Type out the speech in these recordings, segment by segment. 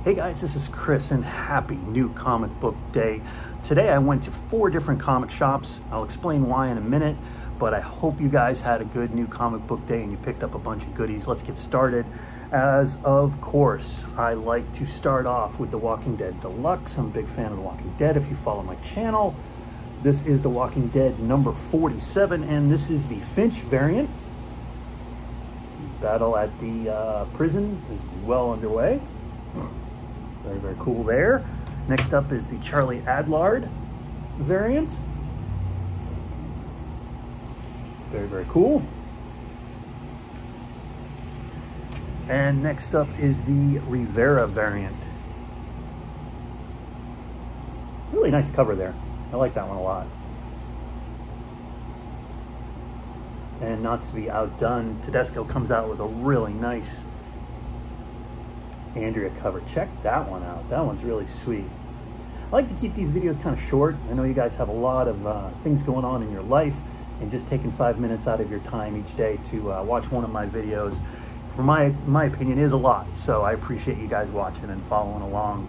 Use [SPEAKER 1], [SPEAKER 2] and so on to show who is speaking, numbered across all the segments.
[SPEAKER 1] Hey guys, this is Chris and happy new comic book day. Today I went to 4 different comic shops. I'll explain why in a minute, but I hope you guys had a good new comic book day and you picked up a bunch of goodies. Let's get started. As of course, I like to start off with The Walking Dead Deluxe. I'm a big fan of The Walking Dead if you follow my channel. This is The Walking Dead number 47 and this is the Finch variant. The battle at the prison is well underway. Very, very cool there. Next up is the Charlie Adlard variant. Very, very cool. And next up is the Rivera variant. Really nice cover there. I like that one a lot. And not to be outdone, Tedesco comes out with a really nice Andrea cover. Check that one out. That one's really sweet. I like to keep these videos kind of short. I know you guys have a lot of things going on in your life, and just taking 5 minutes out of your time each day to watch one of my videos, for my opinion, is a lot. So I appreciate you guys watching and following along.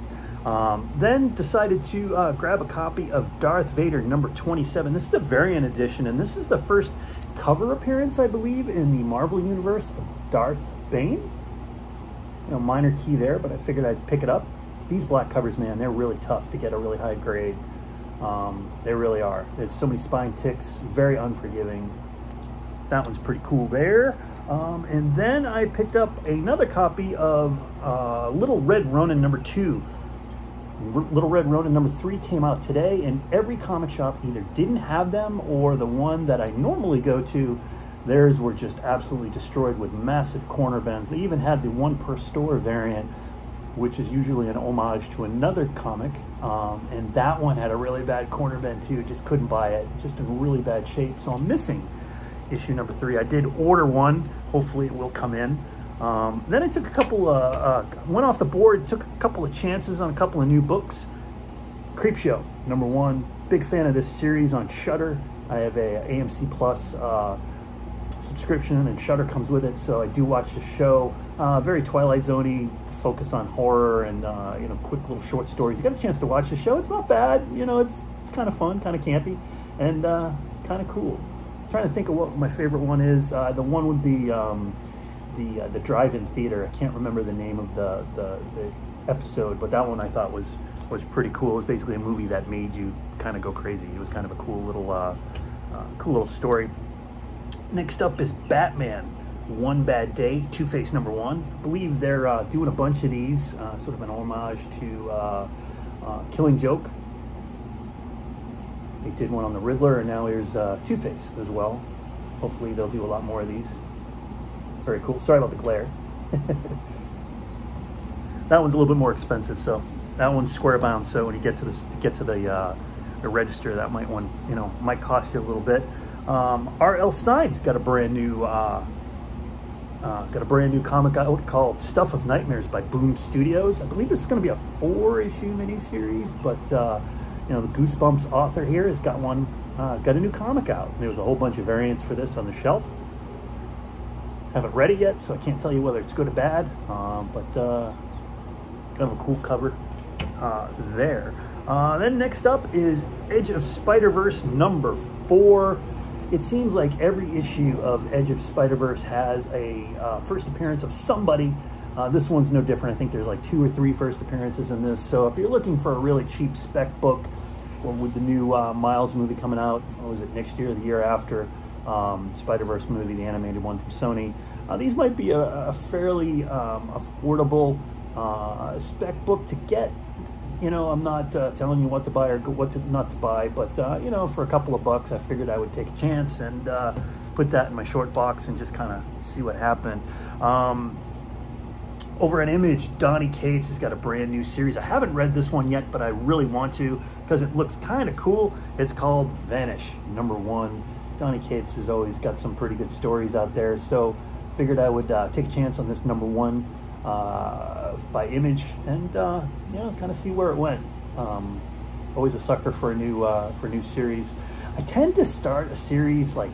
[SPEAKER 1] Then decided to grab a copy of Darth Vader number 27. This is the variant edition, and this is the first cover appearance, I believe, in the Marvel Universe of Darth Bane. You know, minor key there, but I figured I'd pick it up. These black covers, man, they're really tough to get a really high grade. They really are. There's so many spine ticks, very unforgiving. That one's pretty cool there. And then I picked up another copy of Little Red Ronin number 2. Little Red Ronin number 3 came out today, and every comic shop either didn't have them, or the one that I normally go to, theirs were just absolutely destroyed with massive corner bends. They even had the 1 per store variant, which is usually an homage to another comic, and that one had a really bad corner bend too. Just couldn't buy it, just in really bad shape. So I'm missing issue number 3. I did order one. Hopefully it will come in. Then I took a couple went off the board, took a couple of chances on a couple of new books. Creepshow number 1. Big fan of this series on Shudder. I have a AMC Plus subscription, and Shudder comes with it, so I do watch the show. Very Twilight Zone-y, focus on horror and you know, quick little short stories. You got a chance to watch the show, it's not bad. You know, it's kind of fun, kind of campy, and kind of cool. I'm trying to think of what my favorite one is. The one with the drive-in theater. I can't remember the name of the episode, but that one I thought was pretty cool. It was basically a movie that made you kind of go crazy. It was kind of a cool little story. Next up is Batman, One Bad Day, Two-Face number 1. I believe they're doing a bunch of these, sort of an homage to Killing Joke. They did one on the Riddler, and now here's Two-Face as well. Hopefully they'll do a lot more of these. Very cool. Sorry about the glare. That one's a little bit more expensive, so that one's square bound. So when you get to the register, that might cost you a little bit. R.L. Stine's got a brand new comic out called Stuff of Nightmares by Boom Studios. I believe this is going to be a 4-issue miniseries, but you know, the Goosebumps author here has got a new comic out. There was a whole bunch of variants for this on the shelf. Haven't read it yet, so I can't tell you whether it's good or bad, but kind of a cool cover there. Then next up is Edge of Spiderverse number 4. It seems like every issue of Edge of Spiderverse has a first appearance of somebody. This one's no different. I think there's like 2 or 3 first appearances in this. So if you're looking for a really cheap spec book, or with the new Miles movie coming out, or was it next year or the year after, Spider-Verse movie, the animated one from Sony, these might be a fairly affordable spec book to get. You know, I'm not telling you what to buy or what not to buy, but you know, for a couple of bucks, I figured I would take a chance and put that in my short box and just kind of see what happened. Over at Image, Donny Cates has got a brand new series. I haven't read this one yet, but I really want to because it looks kind of cool. It's called Vanish number 1. Donny Cates has always got some pretty good stories out there, so figured I would take a chance on this number 1 by Image, and you know, kind of see where it went. Always a sucker for a new series. I tend to start a series, like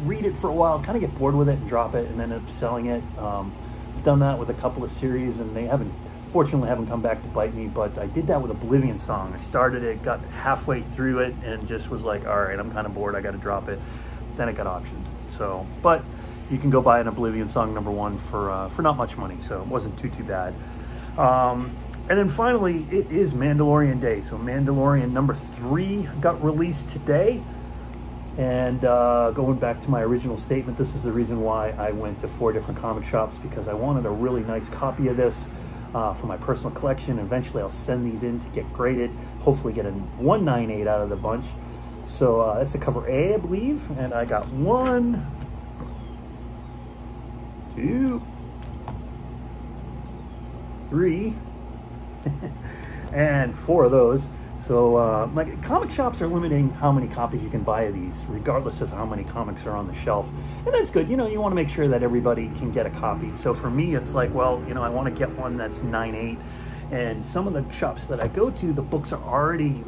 [SPEAKER 1] read it for a while, kind of get bored with it and drop it, and then end up selling it. done that with a couple of series, and they fortunately haven't come back to bite me, but I did that with Oblivion Song. I started it, got halfway through it, and just was like, all right, I'm kind of bored, I got to drop it. Then it got auctioned. So, but you can go buy an Oblivion Song #1 for not much money, so it wasn't too bad. And then finally, it is Mandalorian Day. So Mandalorian #3 got released today. And going back to my original statement, this is the reason why I went to 4 different comic shops, because I wanted a really nice copy of this for my personal collection. Eventually, I'll send these in to get graded, hopefully get a 198 out of the bunch. So that's the cover A, I believe. And I got 1, 2, 3, and 4 of those. So like, comic shops are limiting how many copies you can buy of these, regardless of how many comics are on the shelf. And that's good. You know, you want to make sure that everybody can get a copy. So for me, it's like, well, you know, I want to get one that's 9.8. And some of the shops that I go to, the books are already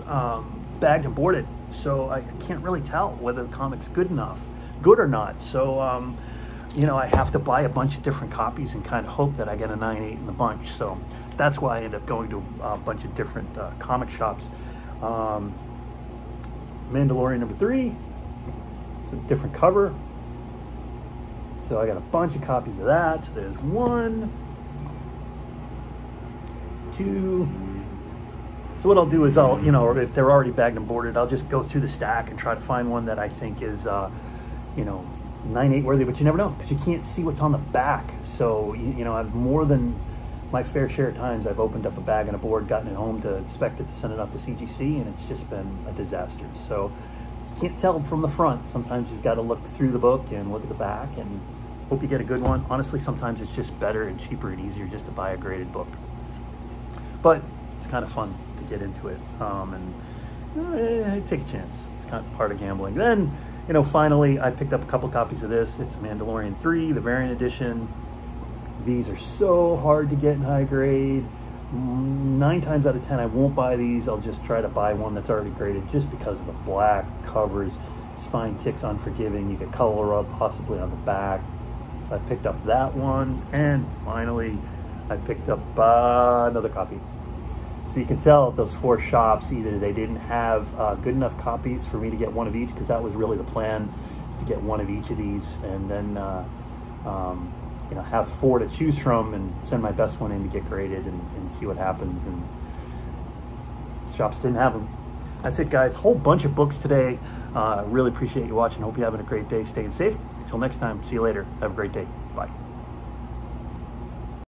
[SPEAKER 1] bagged and boarded. So I can't really tell whether the comic's good or not. So, you know, I have to buy a bunch of different copies and kind of hope that I get a 9.8 in the bunch. So that's why I end up going to a bunch of different comic shops. Mandalorian #3, it's a different cover. So I got a bunch of copies of that. So there's 1, 2. So what I'll do is you know, if they're already bagged and boarded, I'll just go through the stack and try to find one that I think is, you know, 9.8 worthy, but you never know, because you can't see what's on the back. So, you know, I've more than my fair share of times I've opened up a bag and a board, gotten it home to inspect it, to send it off to CGC, and it's just been a disaster. So you can't tell from the front. Sometimes you've got to look through the book and look at the back and hope you get a good one. Honestly, sometimes it's just better and cheaper and easier just to buy a graded book. But it's kind of fun to get into it, and take a chance. It's kind of part of gambling. Then, you know, finally, I picked up a couple copies of this. It's Mandalorian 3, the variant edition. These are so hard to get in high grade. 9 times out of 10, I won't buy these. I'll just try to buy one that's already graded, just because of the black covers. Spine ticks unforgiving. You could color up possibly on the back. I picked up that one. And finally, I picked up another copy. So you can tell at those 4 shops, either they didn't have good enough copies for me to get one of each, because that was really the plan, is to get one of each of these, and then you know, have 4 to choose from and send my best one in to get graded and see what happens. And shops didn't have them. That's it, guys. Whole bunch of books today. Really appreciate you watching. Hope you're having a great day, staying safe. Until next time, see you later. Have a great day. Bye.